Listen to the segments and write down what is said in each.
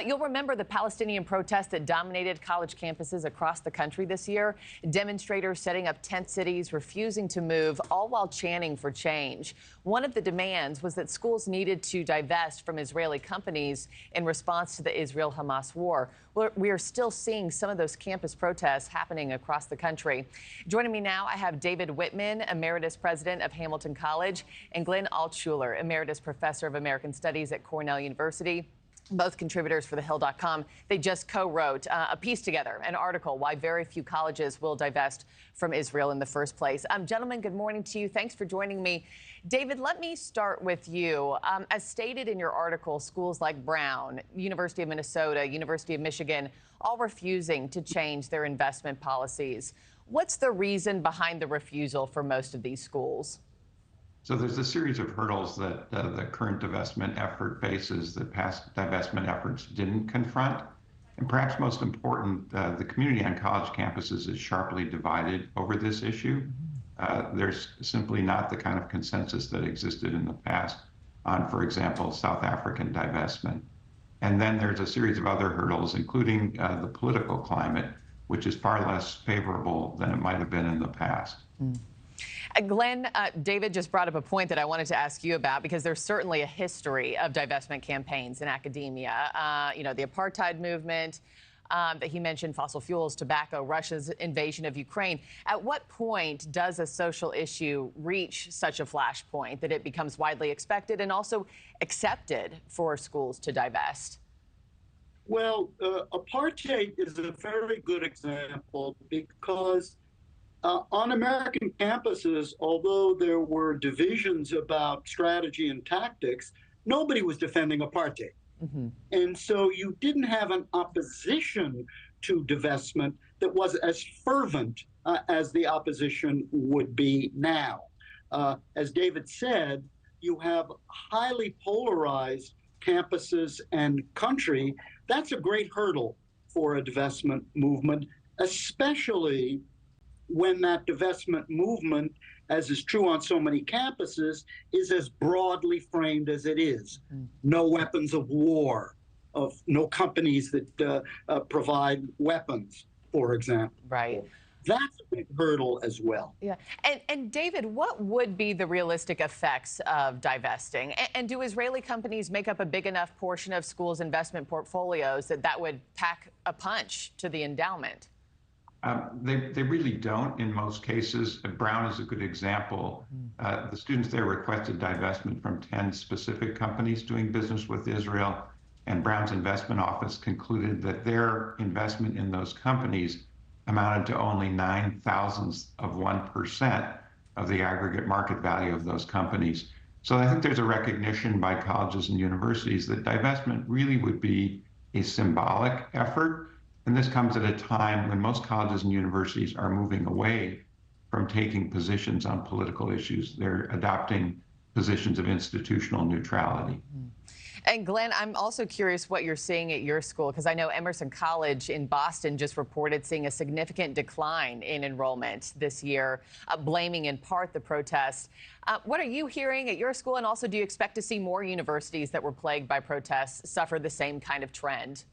You'll remember the Palestinian protests that dominated college campuses across the country this year. Demonstrators setting up tent cities, refusing to move, all while chanting for change. One of the demands was that schools needed to divest from Israeli companies in response to the Israel-Hamas war. We are still seeing some of those campus protests happening across the country. Joining me now, I have David Wippman, emeritus president of Hamilton College, and Glenn Altschuler, emeritus professor of American Studies at Cornell University. Both contributors for thehill.com. They just co-wrote a piece together, an article, Why Very Few Colleges Will Divest from Israel in the First Place. Gentlemen, good morning to you. Thanks for joining me. David, let me start with you. As stated in your article, schools like Brown, University of Minnesota, University of Michigan, all refusing to change their investment policies. What's the reason behind the refusal for most of these schools? So there's a series of hurdles that the current divestment effort faces that past divestment efforts didn't confront. And perhaps most important, the community on college campuses is sharply divided over this issue. There's simply not the kind of consensus that existed in the past on, for example, South African divestment. And then there's a series of other hurdles, including the political climate, which is far less favorable than it might have been in the past. Glenn, David just brought up a point that I wanted to ask you about, because there's certainly a history of divestment campaigns in academia. You know, the apartheid movement that he mentioned, fossil fuels, tobacco, Russia's invasion of Ukraine. At what point does a social issue reach such a flashpoint that it becomes widely expected and also accepted for schools to divest? Well, apartheid is a very good example because on American campuses, although there were divisions about strategy and tactics, nobody was defending apartheid. And so you didn't have an opposition to divestment that was as fervent as the opposition would be now. As David said, you have highly polarized campuses and country. That's a great hurdle for a divestment movement, especially when that divestment movement, as is true on so many campuses, is as broadly framed as it is. No weapons of war, no companies that provide weapons, for example. Right. That's a big hurdle as well. Yeah. And David, what would be the realistic effects of divesting? And do Israeli companies make up a big enough portion of schools' investment portfolios that would pack a punch to the endowment? They really don't in most cases. Brown is a good example. The students there requested divestment from 10 specific companies doing business with Israel, and Brown's investment office concluded that their investment in those companies amounted to only 0.009% of the aggregate market value of those companies. So I think there's a recognition by colleges and universities that divestment really would be a symbolic effort. And this comes at a time when most colleges and universities are moving away from taking positions on political issues. They're adopting positions of institutional neutrality. And Glenn, I'm also curious what you're seeing at your school, because I know Emerson College in Boston just reported seeing a significant decline in enrollment this year, blaming in part the protests. What are you hearing at your school? And also, do you expect to see more universities that were plagued by protests suffer the same kind of trend?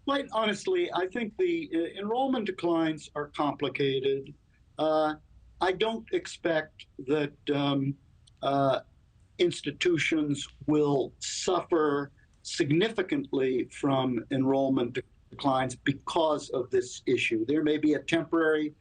Quite honestly, I think the enrollment declines are complicated. I don't expect that institutions will suffer significantly from enrollment declines because of this issue. There may be a temporary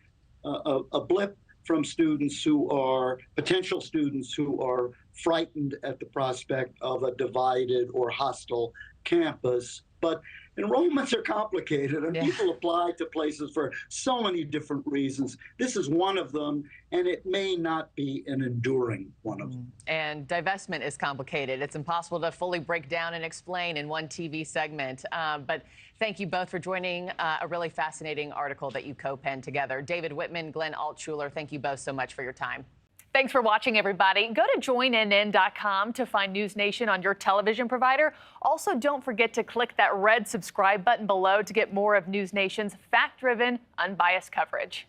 a blip from students who are potential students who are frightened at the prospect of a divided or hostile campus. But enrollments are complicated, and people apply to places for so many different reasons. This is one of them, and it may not be an enduring one of them. And divestment is complicated. It's impossible to fully break down and explain in one TV segment. But thank you both for joining a really fascinating article that you co-penned together. David Wippman, Glenn Altschuler, thank you both so much for your time. Thanks for watching, everybody. Go to joinnn.com to find NewsNation on your television provider. Also, don't forget to click that red subscribe button below to get more of NewsNation's fact-driven, unbiased coverage.